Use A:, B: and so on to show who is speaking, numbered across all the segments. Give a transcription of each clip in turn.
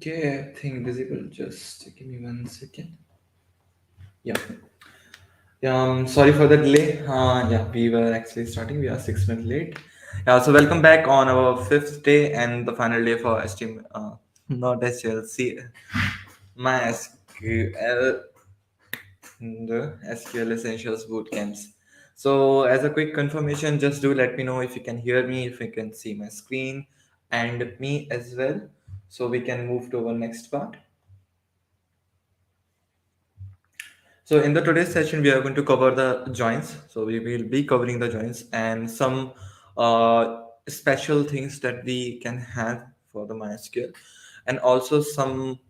A: Okay, I think visible. Just give me 1 second. Yeah. Yeah, sorry for the delay. Yeah, we were actually starting. We are 6 minutes late. Yeah, so welcome back on our fifth day and the final day for STM, not SLC, MySQL, the SQL Essentials Bootcamps. So, as a quick confirmation, just do let me know if you can hear me, if you can see my screen, and me as well. So we can move to our next part. So in the today's session, we are going to cover the joins. So we will be covering the joins and some special things that we can have for the MySQL, and also some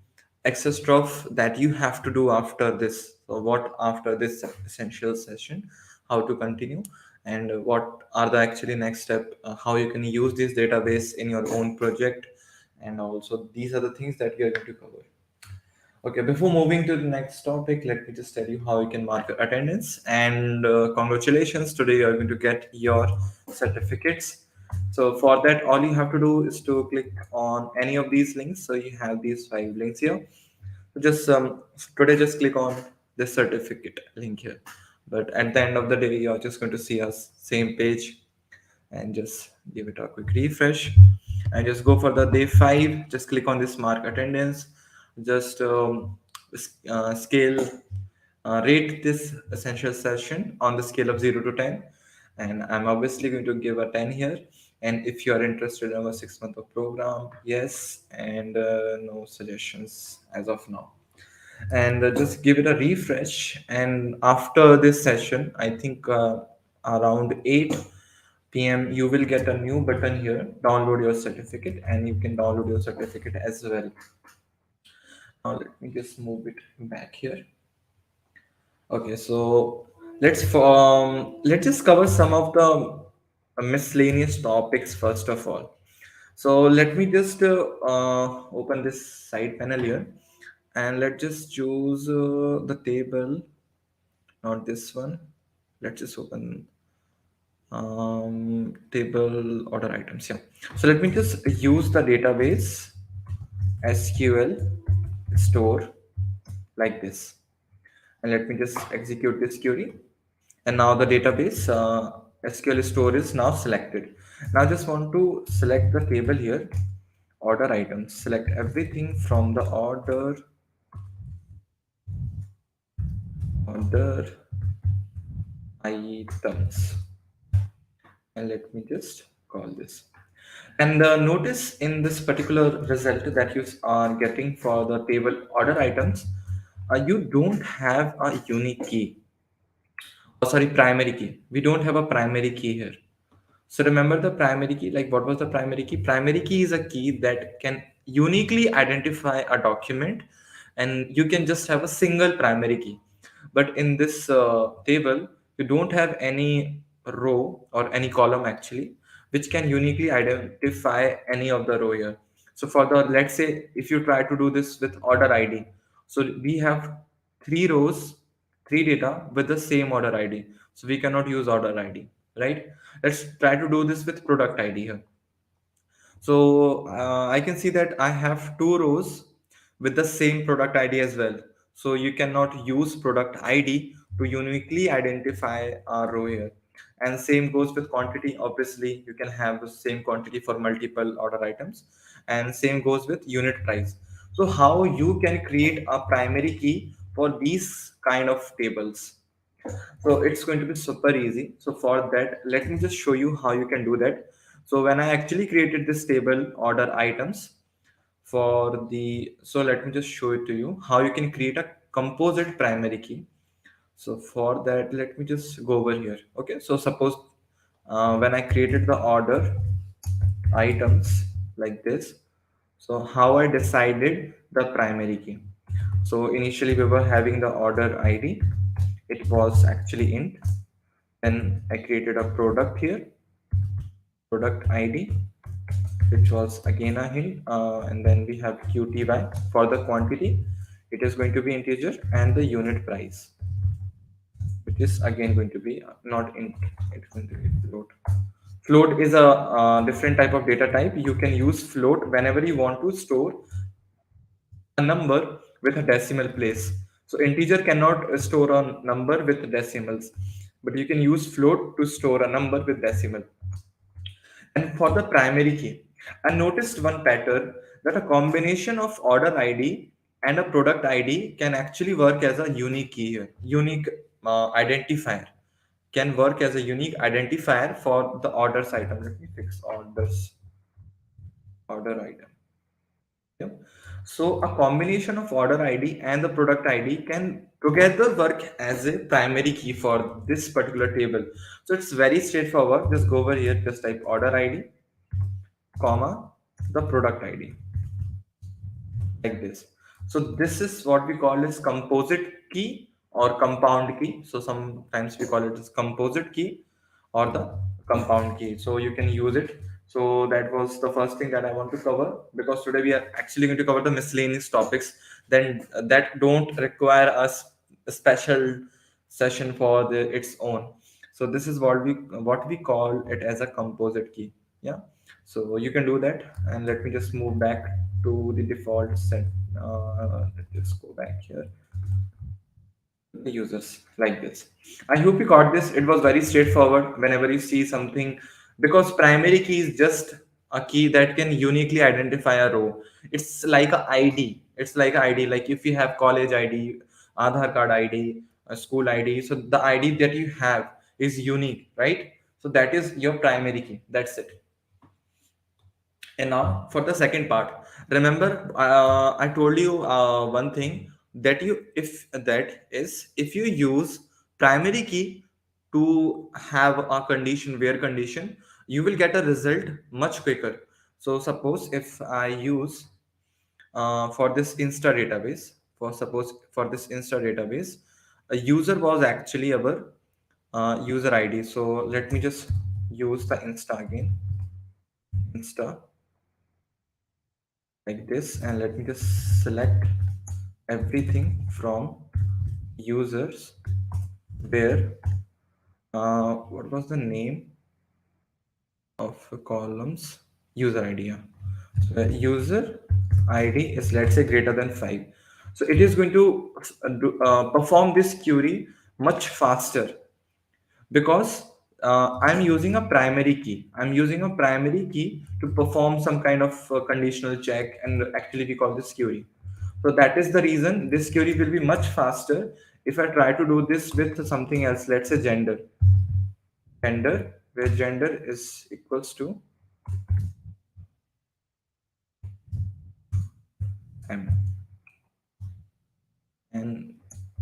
A: extra stuff that you have to do after this. So what after this essential session, how to continue, and what are the actually next step, how you can use this database in your own project, and also these are the things that we are going to cover. Okay, before moving to the next topic, let me just tell you how you can mark your attendance. And congratulations, today you are going to get your certificates. So for that, all you have to do is to click on any of these links. So you have these 5 links here. So just today, just click on the certificate link here. But at the end of the day, you're just going to see us same page, and just give it a quick refresh and just go for the day 5. Just click on this mark attendance. Just scale rate this essential session on the scale of 0 to 10, and I'm obviously going to give a 10 here. And if you are interested in our 6 month of program, yes, and no suggestions as of now. And just give it a refresh, and after this session, I think around 8 p.m. you will get a new button here, download your certificate, and you can download your certificate as well. Now let me just move it back here. Okay, so let's just cover some of the miscellaneous topics first of all. So let me just open this side panel here, and let's just choose the table, not this one. Let's just open table order items. Yeah. So let me just use the database SQL store like this, and let me just execute this query. And now the database SQL store is now selected. Now I just want to select the table here, order items, select everything from the order items, and let me just call this. And notice in this particular result that you are getting for the table order items, you don't have a unique key. Oh, sorry, primary key. We don't have a primary key here. So remember the primary key, like what was the primary key? Primary key is a key that can uniquely identify a document, and you can just have a single primary key. But in this table, you don't have any row or any column actually, which can uniquely identify any of the row here. So for the, let's say if you try to do this with order ID, so we have 3 rows, 3 data with the same order ID. So we cannot use order ID, right? Let's try to do this with product ID here. So I can see that I have 2 rows with the same product ID as well. So you cannot use product ID to uniquely identify a row here. And same goes with quantity. Obviously, you can have the same quantity for multiple order items. And same goes with unit price. So how you can create a primary key for these kind of tables? So it's going to be super easy. So for that, let me just show you how you can do that. So when I actually created this table order items for the, so let me just show it to you how you can create a composite primary key. So for that, let me just go over here. Okay, so suppose when I created the order items like this, so how I decided the primary key. So initially we were having the order ID, it was actually int. Then I created a product here, product ID, which was again a hint, and then we have QTY for the quantity. It is going to be integer, and the unit price, which is again going to be not int. It's going to be float. Float is a, different type of data type. You can use float whenever you want to store a number with a decimal place. So integer cannot store a number with decimals, but you can use float to store a number with decimal. And for the primary key, I noticed one pattern that a combination of order ID and a product ID can actually work as a unique key here. Unique identifier can work as a unique identifier for the orders item. Let me fix orders order item. Yep. So a combination of order ID and the product ID can together work as a primary key for this particular table. So it's very straightforward. Just go over here, just type order ID, comma, the product ID, like this. So this is what we call as composite key or compound key. So sometimes we call it as composite key or the compound key. So you can use it. So that was the first thing that I want to cover, because today we are actually going to cover the miscellaneous topics then that don't require us a special session for its own. So this is what we call it as a composite key. Yeah. So you can do that, and let me just move back to the default set. Let's just go back here. The users like this. I hope you got this. It was very straightforward whenever you see something, because primary key is just a key that can uniquely identify a row. It's like a ID. It's like a ID. Like if you have college ID, Aadhaar card ID, a school ID. So the ID that you have is unique, right? So that is your primary key. That's it. And now for the second part, remember I told you one thing, that if you use primary key to have a condition where condition, you will get a result much quicker. So suppose if I use for this Insta database, for this Insta database, a user was actually our user ID. So let me just use the Insta again, Insta, like this, and let me just select everything from users where what was the name of the columns, user ID. Yeah. So the user ID is, let's say, greater than 5. So it is going to perform this query much faster, because I'm using a primary key. I'm using a primary key to perform some kind of conditional check, and actually we call this query. So that is the reason this query will be much faster if I try to do this with something else. Let's say gender, where gender is equals to m. And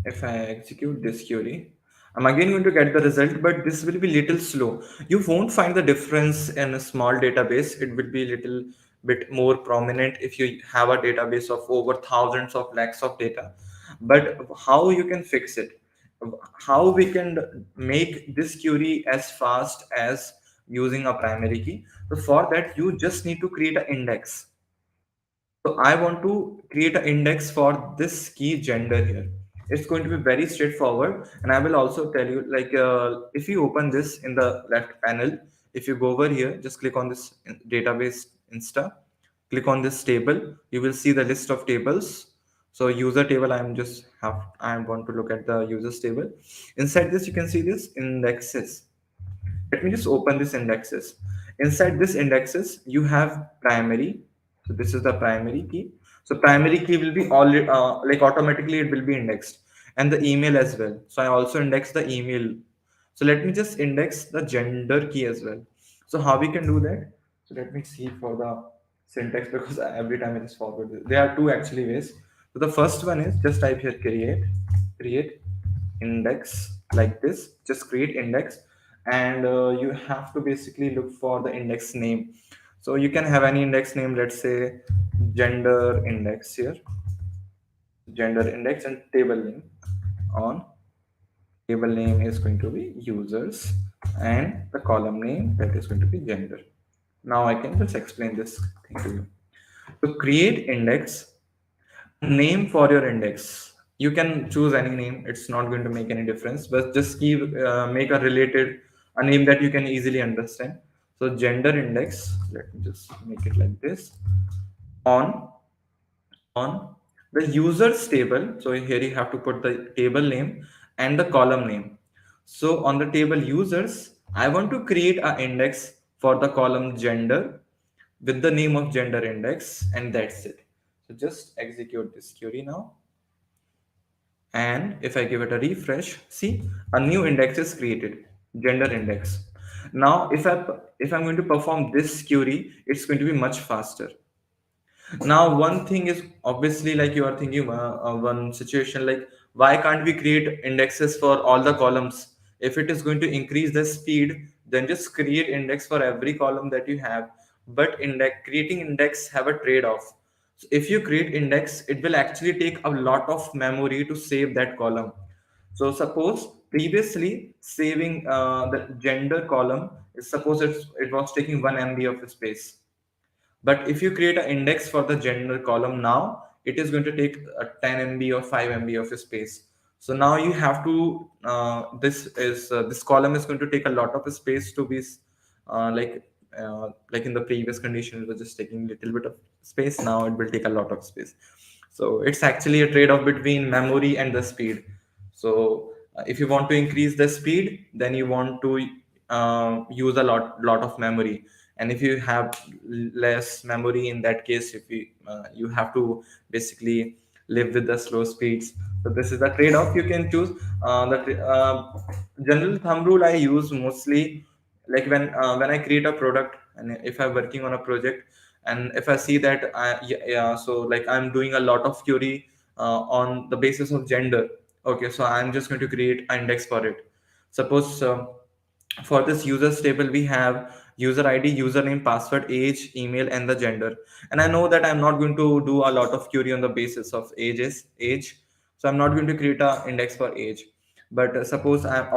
A: if I execute this query, I'm again going to get the result, but this will be little slow. You won't find the difference in a small database. It will be little bit more prominent if you have a database of over thousands of lakhs of data. But how you can fix it? How we can make this query as fast as using a primary key? So for that, you just need to create an index. So I want to create an index for this key gender here. It's going to be very straightforward, and I will also tell you, like if you open this in the left panel, if you go over here, just click on this database Insta, click on this table, you will see the list of tables. So user table, I want to look at the users table. Inside this, you can see this indexes. Let me just open this indexes. Inside this indexes, you have primary. So this is the primary key. So primary key will be all like automatically it will be indexed, and the email as well. So I also index the email. So let me just index the gender key as well. So how we can do that? So let me see for the syntax, because every time I just forward this. There are two actually ways. So the first one is just type here create index, like this. Just create index, and you have to basically look for the index name. So you can have any index name. Let's say gender index here, gender index, and table name. On table name is going to be users, and the column name, that is going to be gender. Now I can just explain this thing to you. To create index, name for your index, you can choose any name. It's not going to make any difference, but just make a name that you can easily understand. So gender index, let me just make it like this. On on the users table. So here you have to put the table name and the column name. So on the table users, I want to create an index for the column gender with the name of gender index, and that's it. So just execute this query now, and if I give it a refresh, see, a new index is created, gender index. Now if I'm going to perform this query, it's going to be much faster. Now one thing is, obviously, like you are thinking, one situation like, why can't we create indexes for all the columns? If it is going to increase the speed, then just create index for every column that you have. But creating index have a trade-off. So if you create index, it will actually take a lot of memory to save that column. So suppose previously saving the gender column is, suppose it was taking 1 MB of space, but if you create an index for the gender column now, it is going to take 10 MB or 5 MB of space. So now you have to, this column is going to take a lot of space to be, uh, like like in the previous condition, it was just taking a little bit of space. Now it will take a lot of space. So it's actually a trade-off between memory and the speed. So if you want to increase the speed, then you want to use a lot of memory. And if you have less memory, in that case, if you have to basically live with the slow speeds. So this is the trade-off you can choose. The general thumb rule I use mostly, like when I create a product, and if I'm working on a project, and if I see that yeah, so like I'm doing a lot of query on the basis of gender. Okay, so I'm just going to create an index for it. Suppose for this users table, we have user ID, username, password, age, email, and the gender. And I know that I'm not going to do a lot of query on the basis of age, so I'm not going to create a index for age. But suppose I'm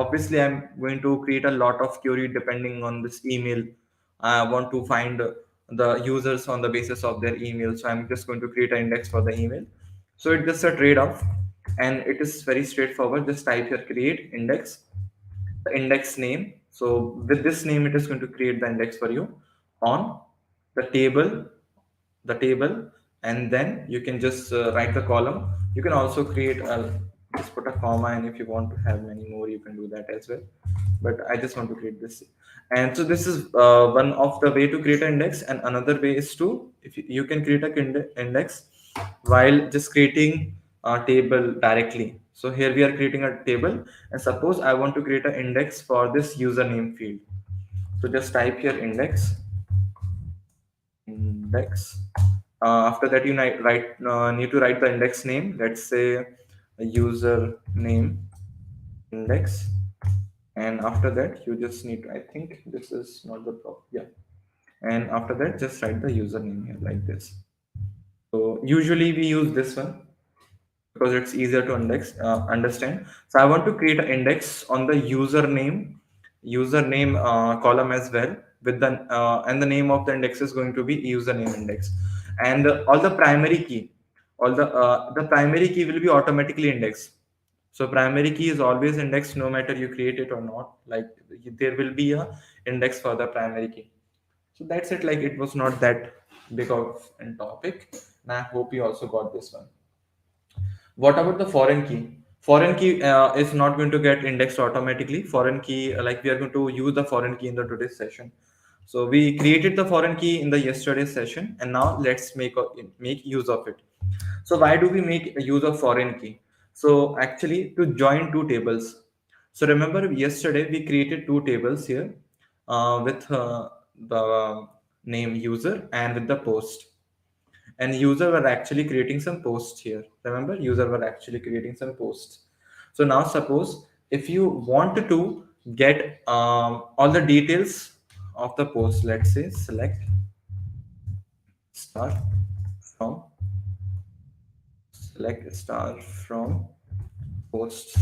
A: going to create a lot of query depending on this email. I want to find the users on the basis of their email, so I'm just going to create an index for the email. So it's just a trade-off, and it is very straightforward. Just type here create index, the index name. So with this name, it is going to create the index for you on the table, and then you can just write the column. You can also create a, just put a comma, and if you want to have many more, you can do that as well. But I just want to create this. And so this is one of the way to create an index, and another way is to, if you can create a index while just creating a table directly. So here we are creating a table, and suppose I want to create an index for this username field. So just type here index. After that, you need to write the index name. Let's say a user name index, and after that, you just need to, I think this is not the problem. Yeah, and after that, just write the username here like this. So usually we use this one because it's easier to understand. So I want to create an index on the username column as well, with the and the name of the index is going to be username index, and all the primary key, all the primary key will be automatically indexed. So primary key is always indexed no matter you create it or not. Like there will be a index for the primary key. So that's it. Like it was not that big of a topic, and I hope you also got this one. What about the foreign key? Foreign key is not going to get indexed automatically. Foreign key, like we are going to use the foreign key in the today's session. So we created the foreign key in the yesterday's session, and now let's make use of it. So why do we make use of foreign key? So actually to join two tables. So remember yesterday we created two tables here with the name user and with the post, and user were actually creating some posts here. Remember, user were actually creating some posts. So now suppose if you want to get all the details of the post, let's say select star from select star from posts,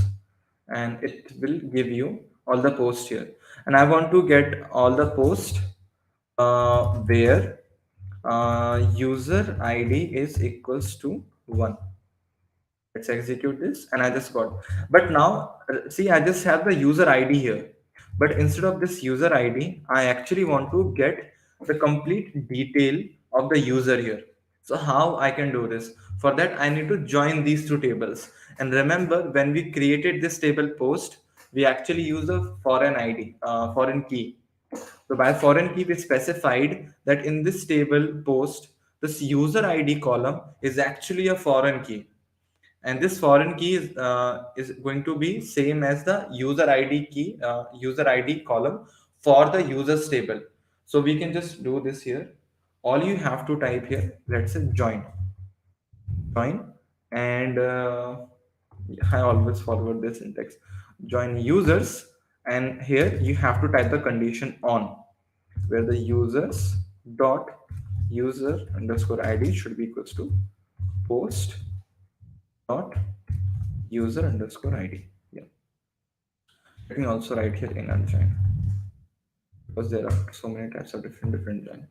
A: and it will give you all the posts here. And I want to get all the posts where user ID is equals to 1. Let's execute this, and I just got. But now, see, I just have the user ID here. But instead of this user ID, I actually want to get the complete detail of the user here. So how I can do this? For that, I need to join these two tables. And remember, when we created this table post, we actually use a foreign ID, foreign key. So by foreign key, we specified that in this table post, this user ID column is actually a foreign key. And this foreign key is going to be same as the user ID key, user ID column for the users table. So we can just do this here. All you have to type here, let's say join, and I always forward this syntax. Join users, and here you have to type the condition on, where the users dot user underscore ID should be equals to post dot user underscore ID. Yeah. Let me also write here inner join, because there are so many types of different join.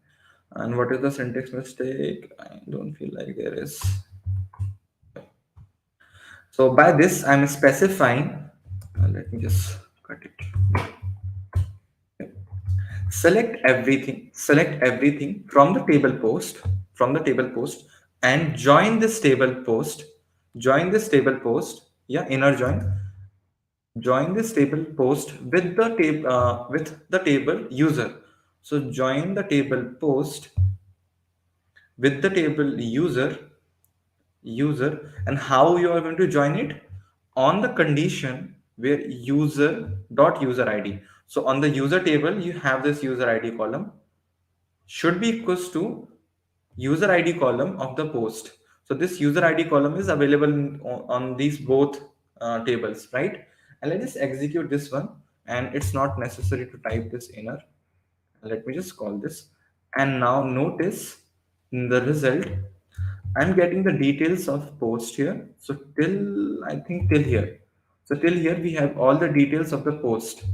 A: And what is the syntax mistake? I don't feel like there is. So by this, I'm specifying. Let me just cut it. Select everything from the table post, and join this table post. Yeah, inner join this table post with the table user. So join the table post with the table user, and how you are going to join it? On the condition where user id. So on the user table, you have this user id column should be equals to user id column of the post. So this user id column is available on these both tables, right? And let's just execute this one, and it's not necessary to type this inner. Let me just call this. And now notice in the result, I'm getting the details of post here. So till here. So till here we have all the details of the post.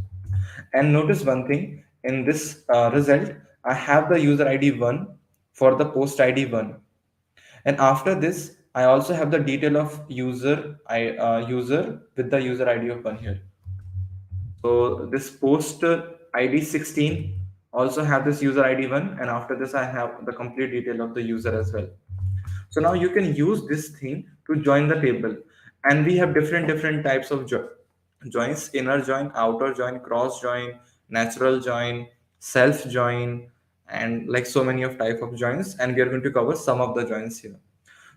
A: And notice one thing in this result, I have the user ID 1 for the post ID 1. And after this, I also have the detail of user with the user ID of 1 here. So this post ID 16 also have this user ID 1, and after this I have the complete detail of the user as well. So now you can use this thing to join the table, and we have different types of joins: inner join, outer join, cross join, natural join, self join, and like so many of type of joins. And we are going to cover some of the joins here.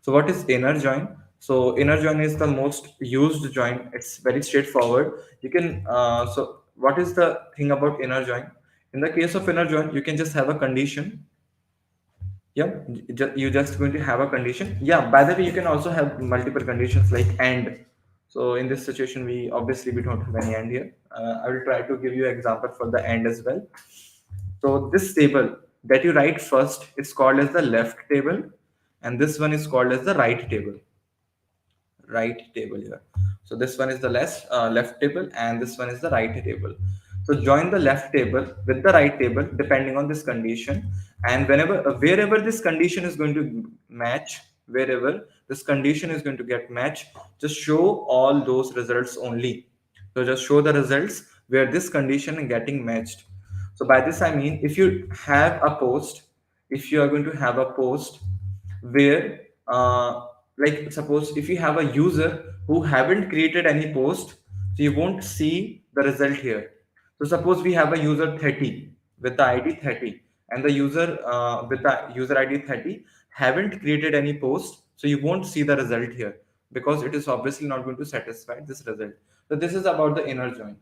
A: So what is inner join? So inner join is the most used join. It's very straightforward. You can so what is the thing about inner join? In the case of inner join, you can just have a condition. Yeah, you just going to have a condition. Yeah, by the way, you can also have multiple conditions like and. So in this situation, we don't have any and here. I will try to give you an example for the and as well. So this table that you write first is called as the left table, and this one is called as the right table here. So this one is the left table, and this one is the right table. So join the left table with the right table depending on this condition, and wherever this condition is going to match, wherever this condition is going to get matched, just show all those results only. So just show the results where this condition is getting matched. So by this I mean, if you are going to have a post where like suppose if you have a user who haven't created any post, so you won't see the result here. So suppose we have a user 30 with the id 30, and the user with the user id 30 haven't created any post, so you won't see the result here, because it is obviously not going to satisfy this result. So this is about the inner join.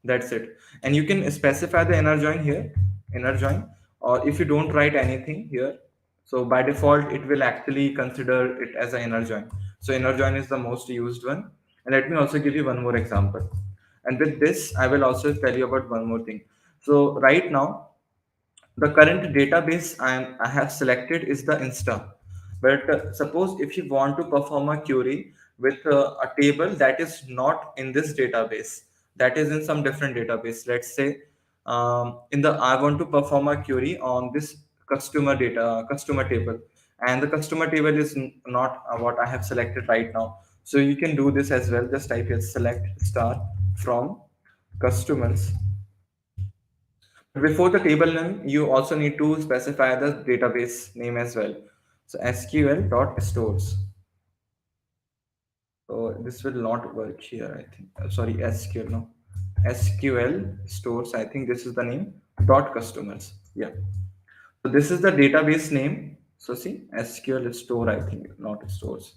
A: That's it. And you can specify the inner join here, inner join, or if you don't write anything here, so by default it will actually consider it as an inner join. So inner join is the most used one. And let me also give you one more example, and with this I will also tell you about one more thing. So right now the current database I have selected is the Insta. But suppose if you want to perform a query with a table that is not in this database, that is in some different database. Let's say I want to perform a query on this customer table, and the customer table is not what I have selected right now. So you can do this as well. Just type here select star from customers. Before the table name, you also need to specify the database name as well. So SQL dot stores. So this will not work here, I think. Sorry, SQL, no. SQL stores, I think this is the name, dot customers. Yeah. So this is the database name. So see, SQL store, I think, not stores.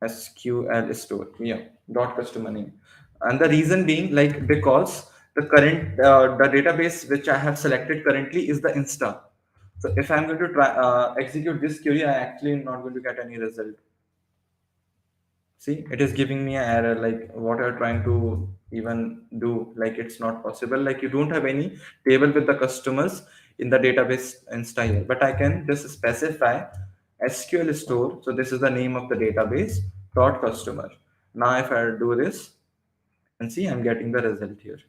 A: SQL store. Yeah, dot customer name. And the reason being, like, because the database which I have selected currently is the Insta. So if I'm going to try execute this query, I actually am not going to get any result. See, it is giving me an error, like what I'm trying to even do, like it's not possible. Like you don't have any table with the customers in the database Insta here, but I can just specify SQL store. So this is the name of the database dot customer. Now if I do this and see, I'm getting the result here.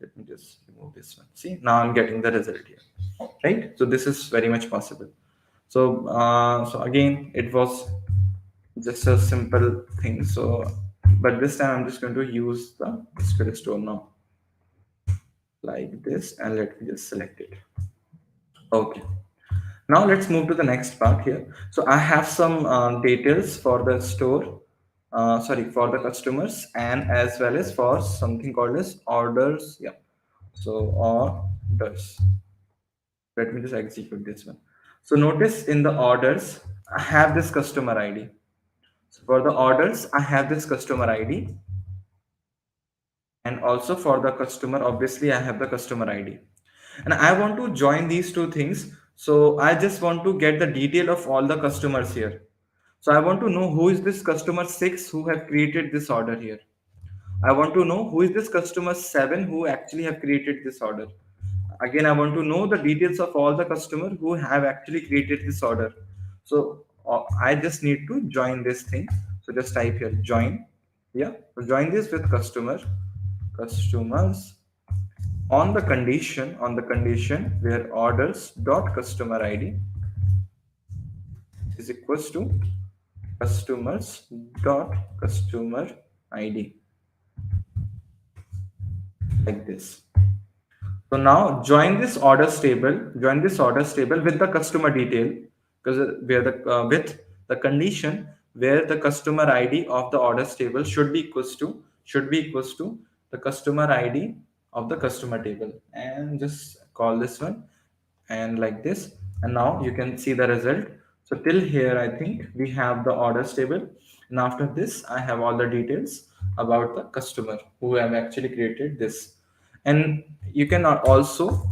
A: Let me just remove this one. See, now I'm getting the result here, right? So this is very much possible. So again, it was just a simple thing. So, but this time I'm just going to use the SQL store now, like this, and let me just select it. Okay. Now let's move to the next part here. So I have some details for the store, sorry, for the customers, and as well as for something called as orders. Yeah. So orders. Let me just execute this one. So notice in the orders, I have this customer ID. So for the orders, I have this customer ID, and also for the customer, obviously I have the customer ID, and I want to join these two things. So I just want to get the detail of all the customers here. So I want to know who is this customer 6 who have created this order here. I want to know who is this customer 7 who actually have created this order. Again, I want to know the details of all the customer who have actually created this order. So I just need to join this thing. So just type here join. Yeah, so join this with customers on the condition where orders dot customer id is equals to customers dot customer id, like this. So now join this orders table with the customer detail, because where the with the condition where the customer ID of the orders table should be equals to the customer ID of the customer table, and just call this one and like this. And now you can see the result. So till here I think we have the orders table, and after this I have all the details about the customer who have actually created this. And you can also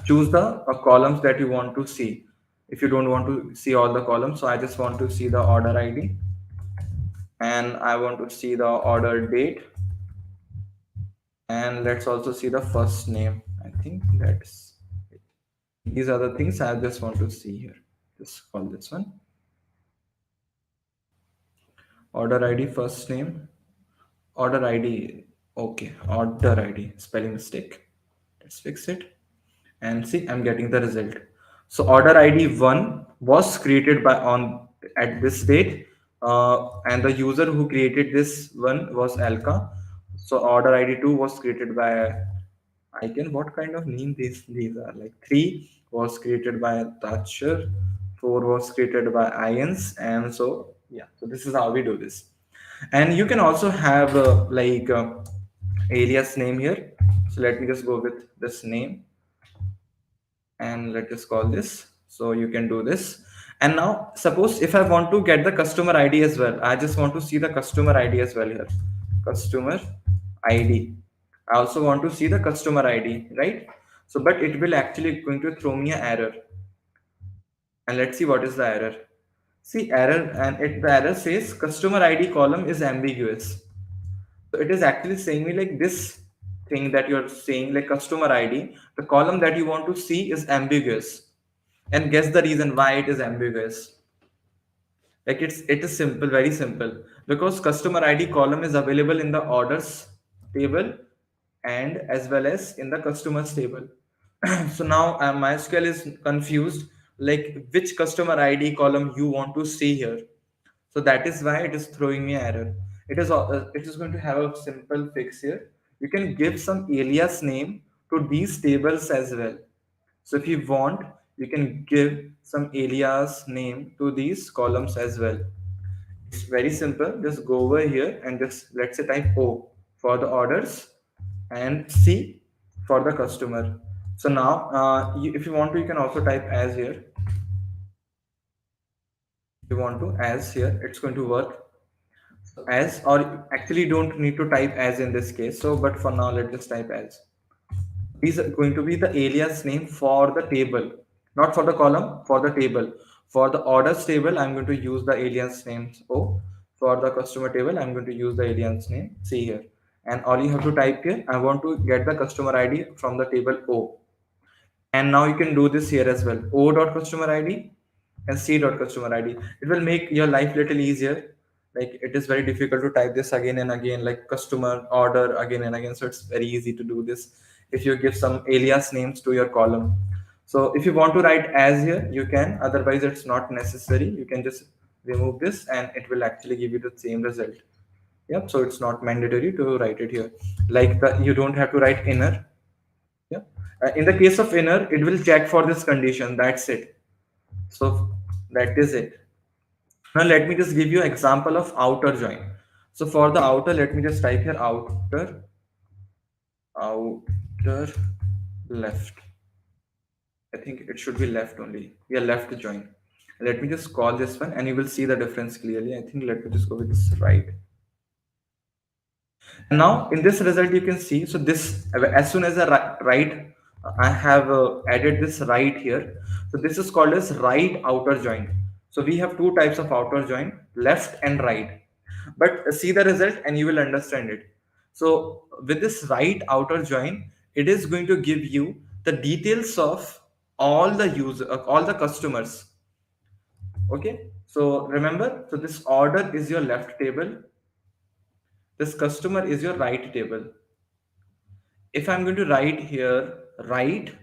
A: choose the columns that you want to see. If you don't want to see all the columns, so I just want to see the order ID, and I want to see the order date, and let's also see the first name. I think that's it. These are the things I just want to see here. Just call this one order ID, first name, order ID. Okay, order ID spelling mistake. Let's fix it. And see, I'm getting the result. So order ID 1 was created by on at this date, and the user who created this one was Alka. So order ID 2 was created by Icon. What kind of name these are? Like 3 was created by Thatcher, 4 was created by Ions, and so yeah. So this is how we do this. And you can also have alias name here. So let me just go with this name, and let us call this. So you can do this. And now suppose if I want to get the customer ID as well, I just want to see the customer ID as well here. Customer ID. I also want to see the customer ID, right? So but it will actually going to throw me an error. And let's see what is the error. See error, and the error says customer ID column is ambiguous. So it is actually saying me like this thing that you're saying, like customer ID, the column that you want to see is ambiguous. And guess the reason why it is ambiguous. Like it is simple, very simple. Because customer ID column is available in the orders table and as well as in the customers table. So now MySQL is confused, like which customer ID column you want to see here. So that is why it is throwing me error. It is going to have a simple fix here. You can give some alias name to these tables as well. So if you want, you can give some alias name to these columns as well. It's very simple. Just go over here and just let's say type O for the orders and C for the customer. So now, if you want to, you can also type as here. If you want to as here, it's going to work as, or actually don't need to type as in this case. So, but for now, let's just type as. Is going to be the alias name for the table, not for the column, for the table. For the orders table, I'm going to use the alias names O. For the customer table, I'm going to use the alias name C here. And all you have to type here, I want to get the customer ID from the table O. And now you can do this here as well. O dot customer ID and C dot customer ID. It will make your life little easier. Like it is very difficult to type this again and again, like customer order again and again. So it's very easy to do this if you give some alias names to your column. So if you want to write as here, you can. Otherwise, it's not necessary. You can just remove this and it will actually give you the same result. Yep. So it's not mandatory to write it here. Like the you don't have to write inner. Yeah. In the case of inner, it will check for this condition. That's it. So that is it. Now let me just give you an example of outer join. So for the outer, let me just type here outer left. I think it should be left only. Yeah, left join. Let me just call this one and you will see the difference clearly. I think let me just go with this right. And now in this result you can see, so this as soon as I write, I have added this right here. So this is called as right outer join. So we have two types of outer join, left and right. But see the result and you will understand it. So with this right outer join, it is going to give you the details of all the user, all the customers. Okay. So remember, so this order is your left table. This customer is your right table. If I'm going to write here right,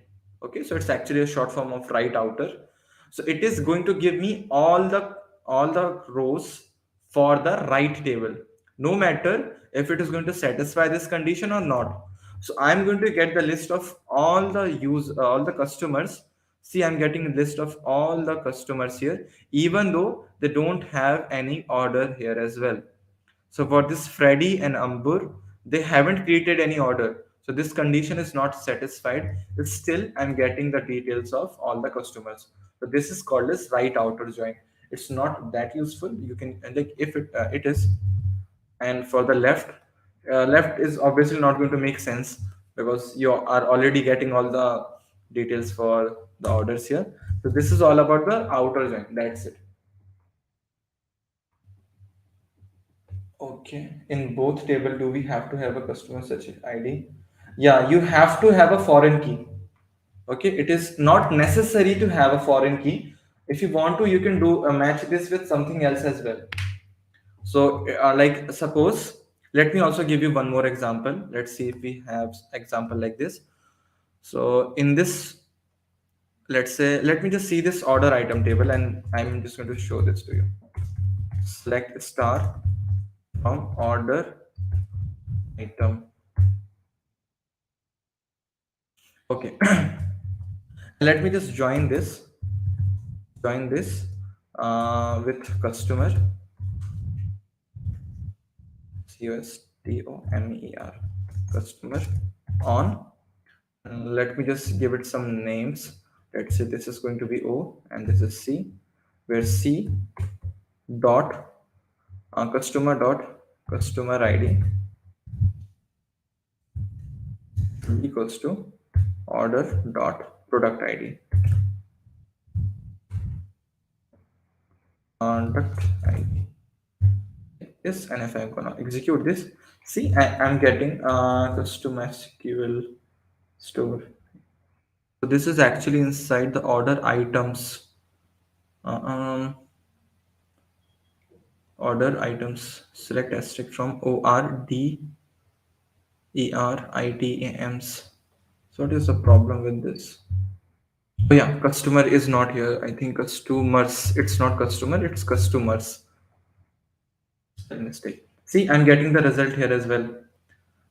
A: okay, so it's actually a short form of right outer. So it is going to give me all the rows for the right table, no matter if it is going to satisfy this condition or not. So I'm going to get the list of all the customers. See, I'm getting a list of all the customers here, even though they don't have any order here as well. So for this Freddy and Ambur, they haven't created any order. So this condition is not satisfied. But still, I'm getting the details of all the customers. So this is called as right outer join. It's not that useful. You can like if it is, and for the left, left is obviously not going to make sense because you are already getting all the details for the orders here. So this is all about the outer join. That's it. Okay, in both table, do we have to have a customer such ID? Yeah, you have to have a foreign key. Okay, it is not necessary to have a foreign key. If you want to, you can do match this with something else as well. So, like suppose, let me also give you one more example. Let's see if we have example like this. So in this, let's say, let me just see this order item table, and I'm just going to show this to you. Select star from order item. Okay. Let me just join this with customer customer customer on, and let me just give it some names. Let's say this is going to be O and this is C, where C dot customer dot customer ID equals to order dot product ID. Product ID. This, and if I'm gonna execute this, see, I'm getting custom SQL store. So this is actually inside the order items. Uh, um, Order items. Select asterisk from ORDERITAMs. So what is the problem with this? Oh yeah, customer is not here. I think customers. It's not customer. It's customers. Mistake. See, I'm getting the result here as well,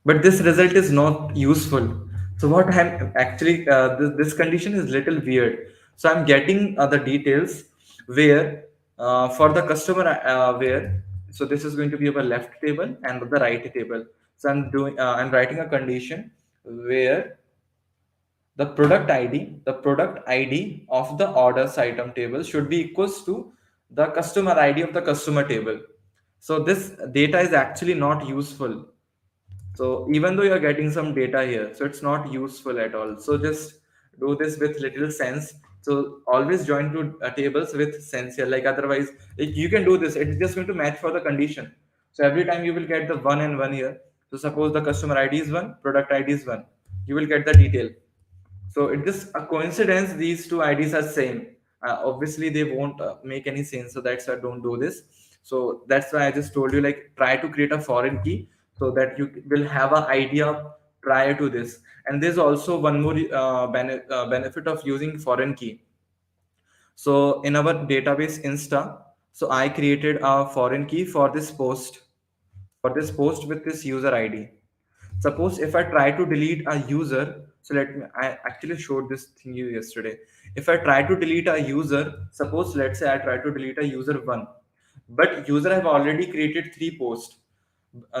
A: but this result is not useful. So what I'm actually this condition is little weird. So I'm getting the details where for the customer where, so this is going to be our left table and the right table. So I'm writing a condition where the product ID of the orders item table should be equals to the customer ID of the customer table. So this data is actually not useful. So even though you're getting some data here, so it's not useful at all. So just do this with little sense. So always join two tables with sense here. Like otherwise, like you can do this. It's just going to match for the condition. So every time you will get the one and one here. So suppose the customer ID is one, product ID is one. You will get the detail. So it just a coincidence these two IDs are same. Obviously they won't make any sense. So that's why I don't do this. So that's why I just told you like try to create a foreign key so that you will have an idea prior to this. And there's also one more benefit of using foreign key. So in our database Insta, so I created a foreign key for this post with this user ID. Suppose if I try to delete a user, so let me, I actually showed this thing you yesterday. If I try to delete a user, suppose let's say I try to delete a user one, but user have already created three posts.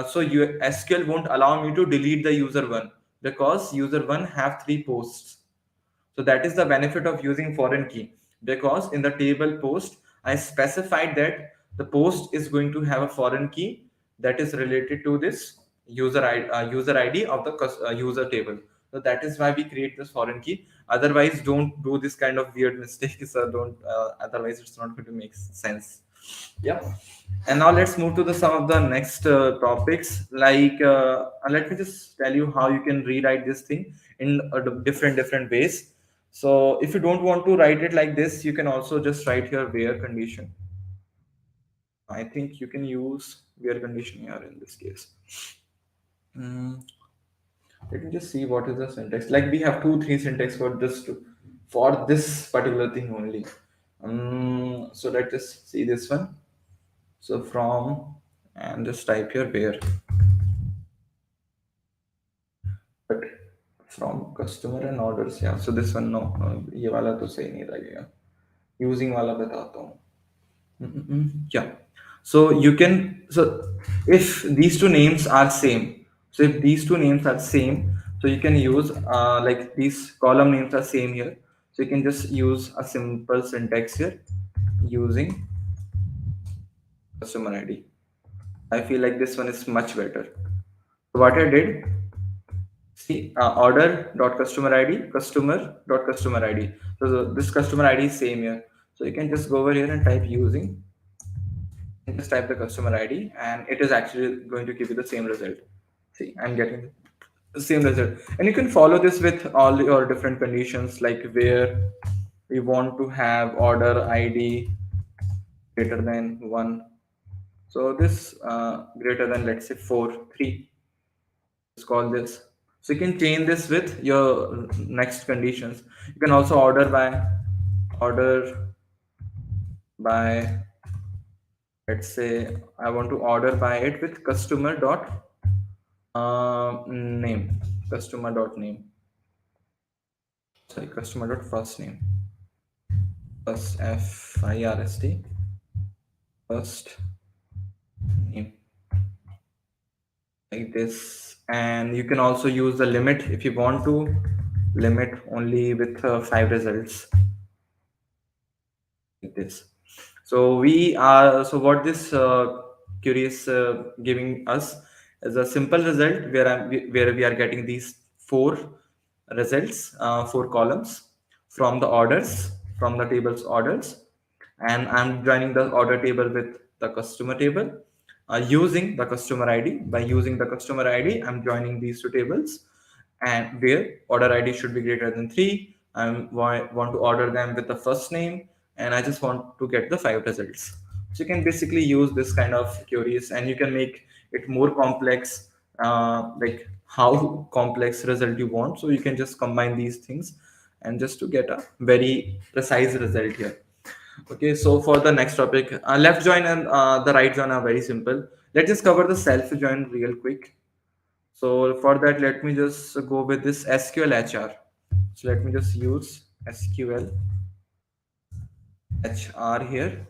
A: So your SQL won't allow me to delete the user one because user one have three posts. So that is the benefit of using foreign key, because in the table post, I specified that the post is going to have a foreign key that is related to this user ID of the user table. So that is why we create this foreign key. Otherwise, don't do this kind of weird mistakes. Or don't. Otherwise, it's not going to make sense. Yeah. And now let's move to the some of the next topics. Like, let me just tell you how you can rewrite this thing in different ways. So if you don't want to write it like this, you can also just write here where condition. I think you can use where condition here in this case. Mm, let me just see what is the syntax. Like we have two, three syntax for for this particular thing only. So let's just see this one. So from and just type here where. But from customer and orders, yeah. So this one no, ये वाला तो सही नहीं लगेगा. Using वाला बताता हूँ. Yeah. So you can, so if these two names are same, so if these two names are same, so you can use like these column names are same here. So you can just use a simple syntax here using customer ID. I feel like this one is much better. So what I did, see order dot customer ID, customer ID. So this customer ID is same here. So you can just go over here and type using, and just type the customer ID, and it is actually going to give you the same result. See, I'm getting the same result. And you can follow this with all your different conditions, like where we want to have order ID greater than 1. So this greater than, let's say, 4, 3. Let's call this. So you can change this with your next conditions. You can also order by, let's say, I want to order by it with customer dot name, customer dot name, sorry, customer dot first name, first FIRST, first name, like this. And you can also use the limit if you want to limit only with 5 results, like this. So we are, so what this query is giving us is a simple result where where we are getting these 4 results, 4 columns from the orders, from the table's orders, and I'm joining the order table with the customer table using the customer ID. By using the customer ID, I'm joining these two tables, and where order ID should be greater than 3. I want to order them with the first name, and I just want to get the 5 results. So you can basically use this kind of queries, and you can make it more complex, like how complex result you want. So you can just combine these things and just to get a very precise result here. Okay, so for the next topic, left join and the right join are very simple. Let's just cover the self join real quick. So for that, let me just go with this SQL HR. So let me just use SQL HR here.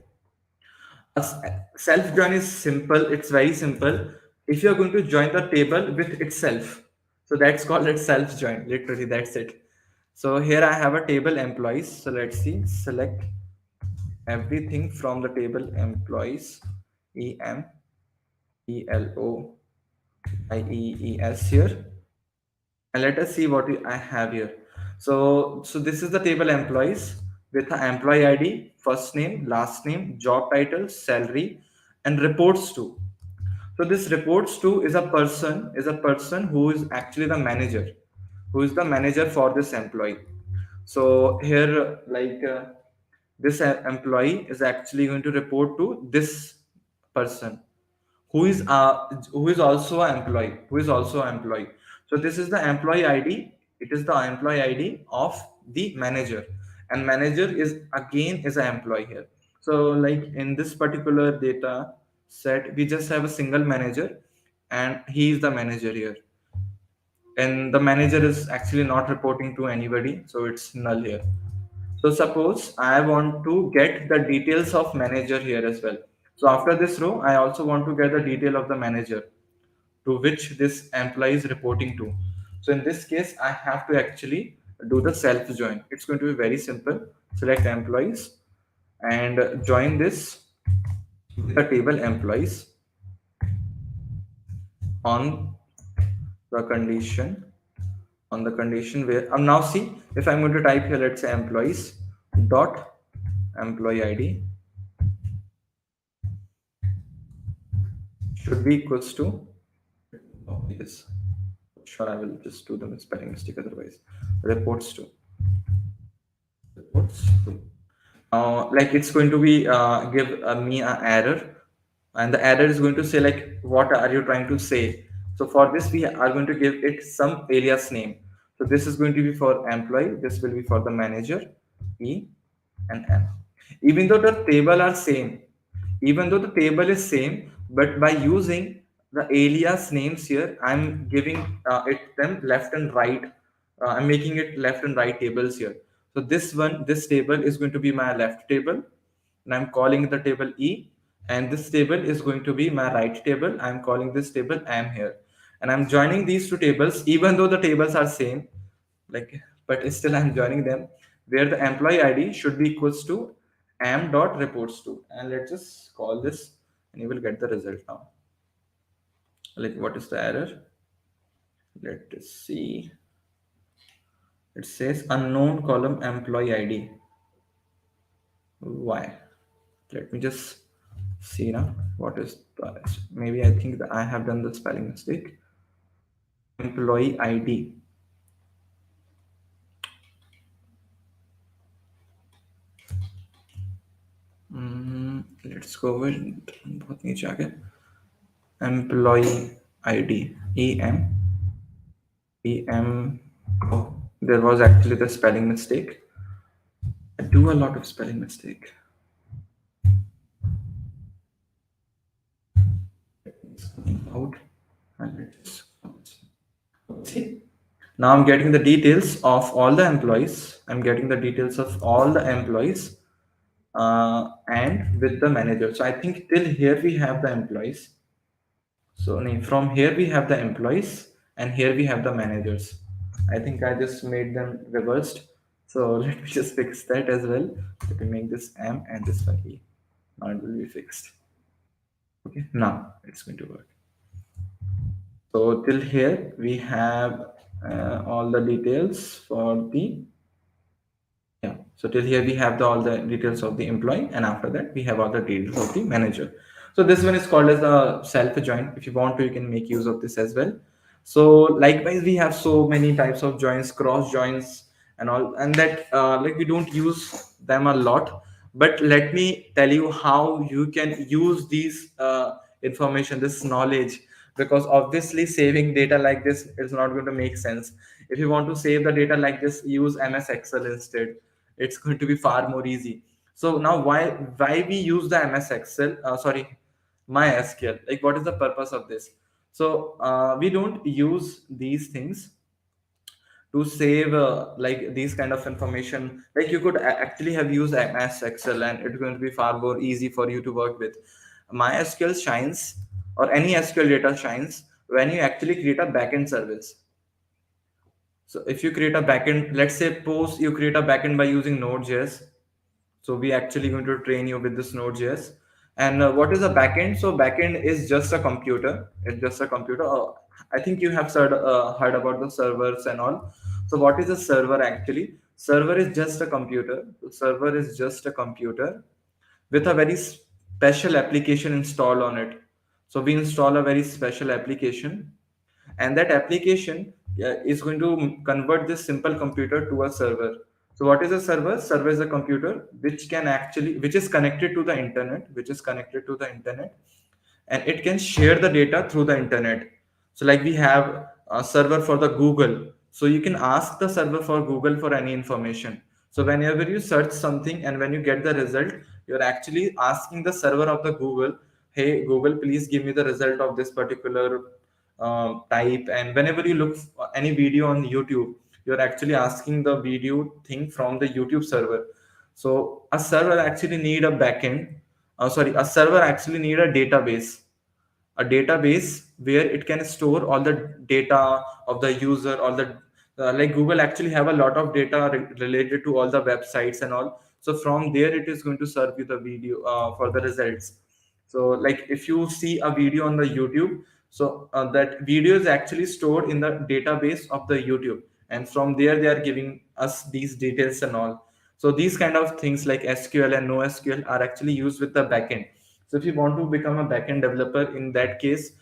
A: Self join is simple, it's very simple. If you're going to join the table with itself, so that's called it self join, literally, that's it. So here I have a table employees. So let's see, select everything from the table employees, EMPLOIEES here, and let us see what I have here. So this is the table employees with the employee ID, first name, last name, job title, salary, and reports to. So this reports to is a person who is actually the manager, who is the manager for this employee. So here, this employee is actually going to report to this person who is also an employee, so this is the employee ID. It is the employee ID of the manager, and manager is an employee here. So like in this particular data set, we just have a single manager, and he is the manager here, and the manager is actually not reporting to anybody, so it's null here. So suppose I want to get the details of manager here as well. So after this row, I also want to get the detail of the manager to which this employee is reporting to. So in this case, I have to actually do the self join. It's going to be very simple. Select employees and join this with the table employees on the condition where now see, if I'm going to type here, let's say employees dot employee ID should be equals to, oh yes, sure, I will just do the spelling mistake otherwise. Reports to, reports to. Like it's going to be give me an error, and the error is going to say like what are you trying to say. So for this we are going to give it some alias name. So this is going to be for employee, this will be for the manager, E and N. Even though the table are same, even though the table is same, but by using the alias names here, I'm giving it them left and right. I'm making it left and right tables here. So this table is going to be my left table, and I'm calling the table E, and this table is going to be my right table. I'm calling this table M here, and I'm joining these two tables, even though the tables are same, like, but still I'm joining them, where the employee ID should be equals to am dot reports to, and let's just call this, and you will get the result now. Like, what is the error? Let us see. It says unknown column employee ID. Why? Let me just see now. What is the, maybe I think that I have done the spelling mistake. Employee ID. Let's go with बहुत नीचे आ गया. Employee ID. EM. Oh, there was actually the spelling mistake. I do a lot of spelling mistake. Out and let's see. Now I'm getting the details of all the employees. I'm getting the details of all the employees and with the manager. So I think till here we have the employees. So from here we have the employees, and here we have the managers. I think I just made them reversed. So let me just fix that as well. Let me make this M and this one E. Now it will be fixed. Okay, now it's going to work. So till here we have all the details for the, yeah. So till here we have all the details of the employee, and after that we have all the details of the manager. So this one is called as the self join. If you want to, you can make use of this as well. So likewise, we have so many types of joins, cross joins, and all, and that like we don't use them a lot. But let me tell you how you can use these information, this knowledge, because obviously saving data like this is not going to make sense. If you want to save the data like this, use MS Excel instead. It's going to be far more easy. So now why we use the MS Excel, sorry, MySQL, like what is the purpose of this? So we don't use these things to save like these kind of information. Like you could actually have used MS Excel, and it's going to be far more easy for you to work with. MySQL shines, or any SQL data shines when you actually create a backend service. So if you create a backend, let's say suppose you create a backend by using Node.js. So we actually going to train you with this Node.js. And what is a backend? So backend is just a computer. It's just a computer. I think you have heard about the servers and all. So what is a server actually? Server is just a computer. Server is just a computer with a very special application installed on it. So we install a very special application, and that application is going to convert this simple computer to a server. So what is a server? Server is a computer which is connected to the internet, and it can share the data through the internet. So like we have a server for the Google, so you can ask the server for Google for any information. So whenever you search something and when you get the result, you're actually asking the server of the Google, hey Google, please give me the result of this particular type. And whenever you look any video on YouTube, you're actually asking the video thing from the YouTube server. So a server actually need a backend, a server actually need a database where it can store all the data of the user, all the like Google actually have a lot of data related to all the websites and all. So from there it is going to serve you the video for the results. So like if you see a video on the YouTube, so that video is actually stored in the database of the YouTube, and from there they are giving us these details and all. So these kind of things like SQL and NoSQL are actually used with the backend. So if you want to become a backend developer, in that case,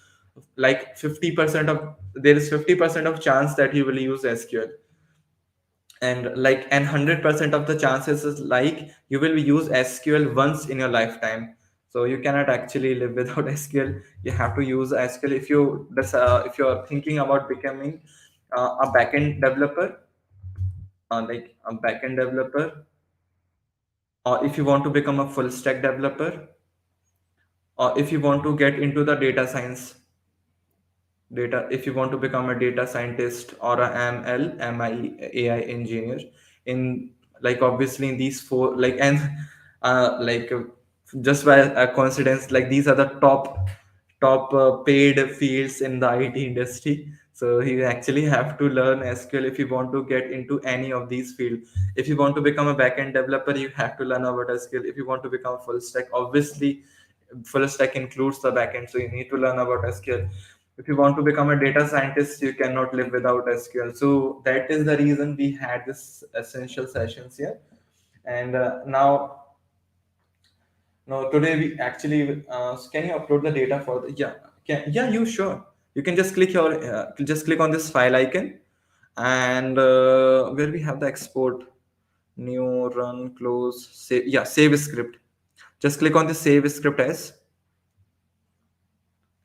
A: like 50% of there is 50% of chance that you will use SQL, and 100% of the chances is like you will use SQL once in your lifetime. So you cannot actually live without SQL. You have to use SQL if you're thinking about becoming a backend developer, like a backend developer, or if you want to become a full stack developer, or if you want to get into the data science, data if you want to become a data scientist or a AI engineer, in like obviously in these four, like and like just by a coincidence, like these are the top paid fields in the IT industry. So you actually have to learn SQL if you want to get into any of these fields. If you want to become a backend developer, you have to learn about SQL. If you want to become full stack, obviously full stack includes the backend, so you need to learn about SQL. If you want to become a data scientist, you cannot live without SQL. So that is the reason we had this essential sessions here. And now today we actually can you upload the data for the yeah, you sure, you can just click on this file icon, and where we have the export, new, run, close, save, yeah, save script. Just click on the save script as,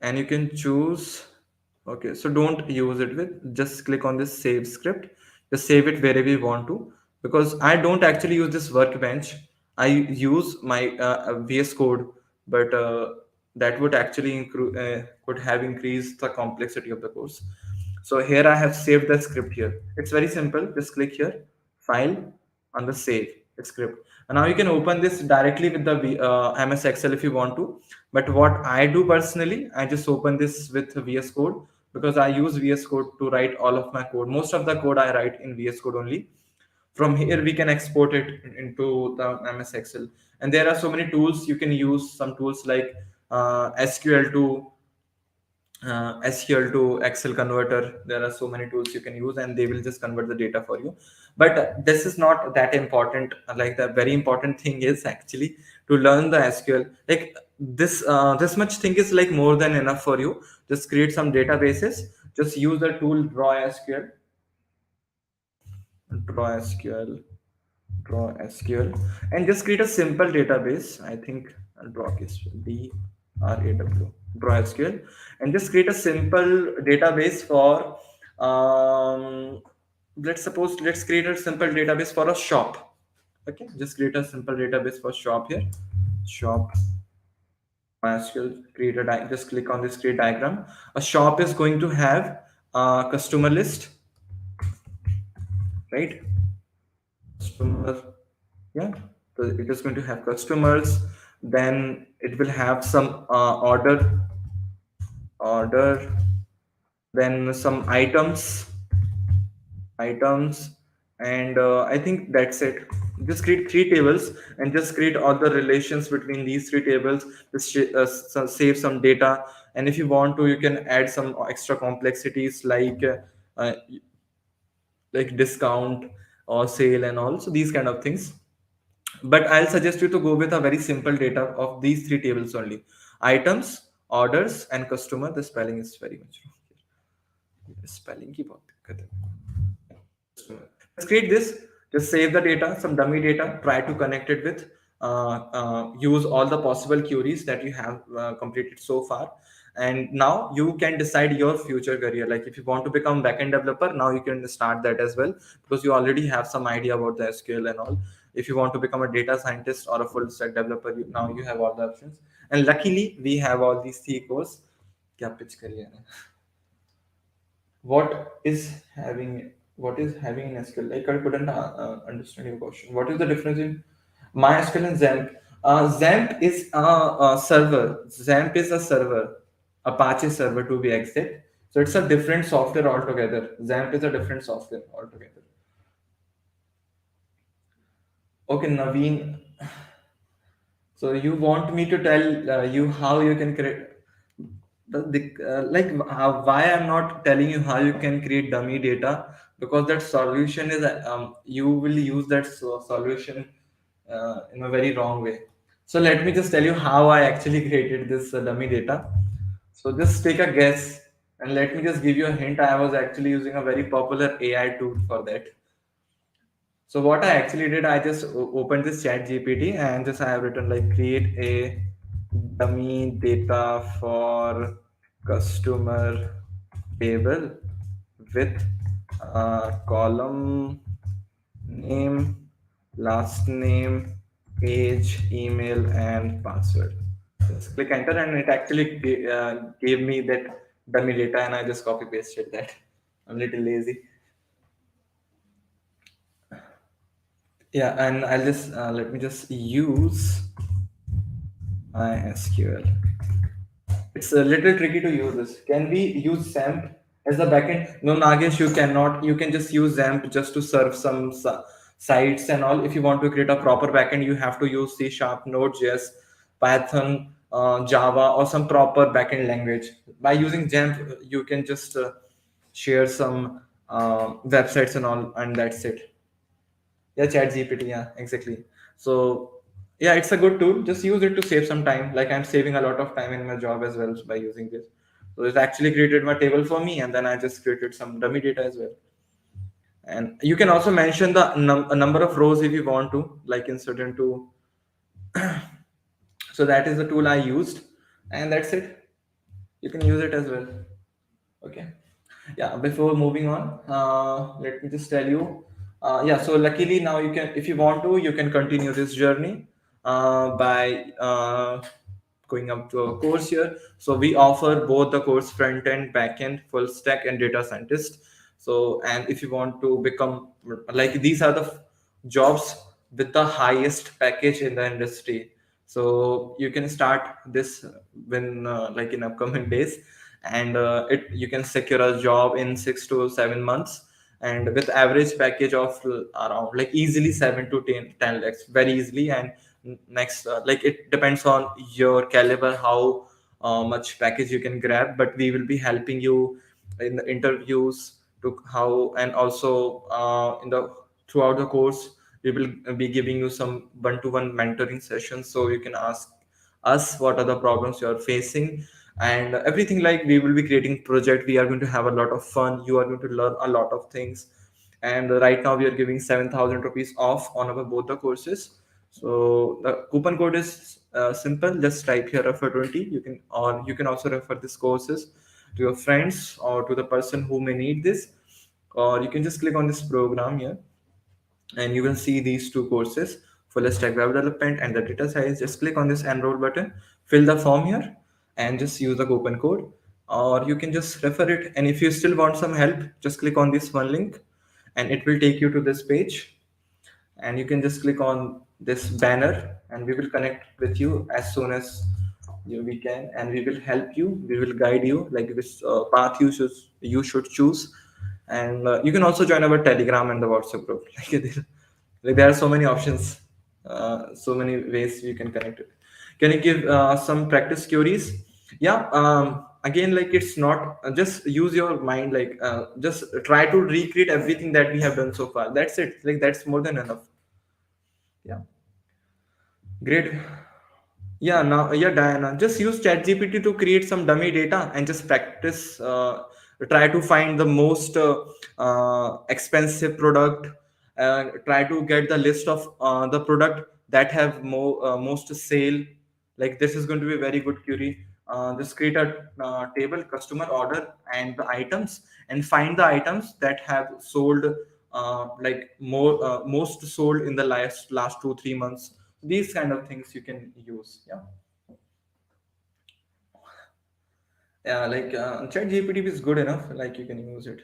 A: and you can choose. Okay, so don't use it with, just click on this save script. Just save it wherever you want to, because I don't actually use this workbench. I use my VS Code, but that would actually could have increased the complexity of the course. So here I have saved the script here. It's very simple. Just click here, file, on the save script. And now you can open this directly with the MS Excel if you want to. But what I do personally, I just open this with VS Code, because I use VS Code to write all of my code. Most of the code I write in VS Code only. From here, we can export it into the MS Excel. And there are so many tools you can use. Some tools like SQL to SQL to Excel converter. There are so many tools you can use, and they will just convert the data for you. But this is not that important. Like the very important thing is actually to learn the SQL. Like this much thing is like more than enough for you. Just create some databases. Just use the tool draw SQL, draw SQL, and just create a simple database. I think draw is DRAW, draw SQL, and just create a simple database for let's create a simple database for a shop. Okay, just create a simple database for shop here. Shop MySQL, just click on this create diagram. A shop is going to have a customer list, right? Customer, yeah. So it is going to have customers, then it will have some order, then some items, and I think that's it. Just create three tables and just create all the relations between these three tables. Just save some data, and if you want to, you can add some extra complexities uh, like discount or sale and all, so these kind of things. But I'll suggest you to go with a very simple data of these three tables only: items, orders, and customer. The spelling is very much wrong here. Spelling की बहुत दिक्कत है. Let's create this. Just save the data, some dummy data. Try to connect it with. Use all the possible queries that you have completed so far, and now you can decide your future career. Like if you want to become backend developer, now you can start that as well, because you already have some idea about the SQL and all. If you want to become a data scientist or a full stack developer, now you have all the options. And luckily, we have all these three courses. क्या pitch करिए ना? what is having what is having an SQL? Like I couldn't understand your question. What is the difference in MySQL and XAMPP? XAMPP is a server. XAMPP is a server, Apache server to be exact. So it's a different software altogether. XAMPP is a different software altogether. Okay, Naveen. So you want me to tell you how you can create why I'm not telling you how you can create dummy data, because that solution is you will use that solution in a very wrong way. So let me just tell you how I actually created this dummy data. So just take a guess, and let me just give you a hint. I was actually using a very popular AI tool for that. So what I actually did, I just opened this chat GPT and just I have written like create a dummy data for customer table with column name, last name, age, email, and password. Just click enter, and it actually gave me that dummy data, and I just copy pasted that. I'm a little lazy. Yeah, and I'll just let me just use MySQL. It's a little tricky to use this. Can we use XAMPP as the backend? No, Nagesh, you cannot. You can just use XAMPP just to serve some sites and all. If you want to create a proper backend, you have to use C Sharp, Node.js, Python, Java, or some proper backend language. By using XAMPP, you can just share some websites and all, and that's it. Yeah, chat GPT, yeah, exactly. So yeah, it's a good tool. Just use it to save some time. Like I'm saving a lot of time in my job as well by using this. So it's actually created my table for me, and then I just created some dummy data as well. And you can also mention the a number of rows if you want to, like insert into. So that is the tool I used, and that's it. You can use it as well. Okay. Yeah, before moving on, let me just tell you. Yeah, so luckily now you can, if you want to, you can continue this journey by going up to a course here. So we offer both the course front end, back end, full stack, and data scientist. So, and if you want to become like, these are the jobs with the highest package in the industry. So you can start this when like in upcoming days, and it you can secure a job in 6 to 7 months, and with average package of around like easily 7 to 10 lakhs very easily. And next like it depends on your caliber how much package you can grab, but we will be helping you in the interviews to how, and also in the throughout the course we will be giving you some one-to-one mentoring sessions, so you can ask us what are the problems you are facing and everything. Like we will be creating project, we are going to have a lot of fun, you are going to learn a lot of things. And right now we are giving 7,000 rupees off on our both the courses. So the coupon code is simple, just type here refer 20. You can, or you can also refer this courses to your friends or to the person who may need this, or you can just click on this program here and you will see these two courses, full stack web development and the data science. Just click on this enroll button, fill the form here, and just use the coupon code, or you can just refer it. And if you still want some help, just click on this one link and it will take you to this page, and you can just click on this banner, and we will connect with you as soon as we can, and we will help you, we will guide you like which path you should choose. And you can also join our Telegram and the WhatsApp group. Like there are so many options, so many ways you can connect it. Can you give some practice queries? Yeah. Again, like it's not just use your mind, like just try to recreate everything that we have done so far. That's it, like that's more than enough. Yeah. Great. Yeah, now, yeah, Diana, just use ChatGPT to create some dummy data and just practice. Try to find the most expensive product, and try to get the list of the product that have most sale. Like this is going to be a very good query. Just create a table, customer order, and the items, and find the items that have sold, like most sold in the last 2 3 months. These kind of things you can use. Yeah. Yeah, like chat gpt is good enough, like you can use it.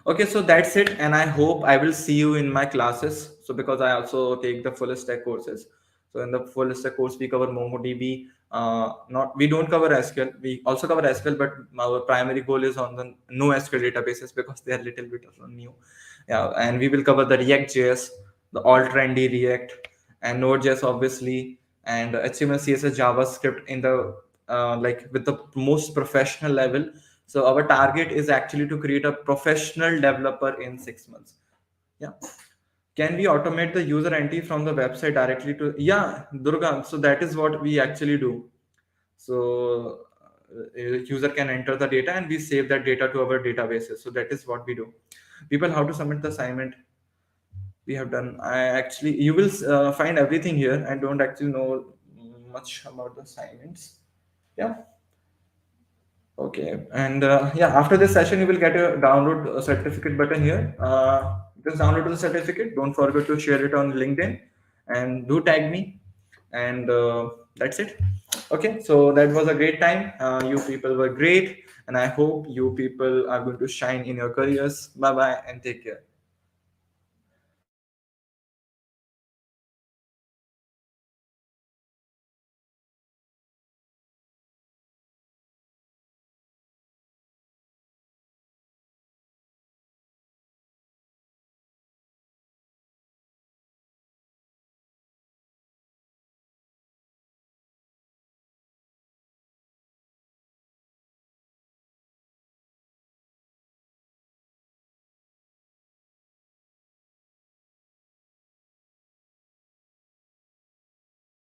A: Okay, so that's it, and I hope I will see you in my classes. So because I also take the full stack courses, so in the full stack course we cover MongoDB. Not we don't cover SQL, we also cover SQL, but our primary goal is on the no SQL databases because they are little bit of new. Yeah, and we will cover the React JS, the all trendy React, and Node.js obviously, and HTML, CSS, JavaScript in the like with the most professional level. So our target is actually to create a professional developer in 6 months. Yeah. Can we automate the user entry from the website directly to? Yeah, Durga. So that is what we actually do. So user can enter the data, and we save that data to our databases. So that is what we do. People, how to submit the assignment? We have done. I actually, you will find everything here. I don't actually know much about the assignments. Yeah. Okay, and yeah, after this session, you will get a download a certificate button here. Just download the certificate. Don't forget to share it on LinkedIn, and do tag me. And that's it. Okay, so that was a great time. You people were great, and I hope you people are going to shine in your careers. Bye bye, and take care.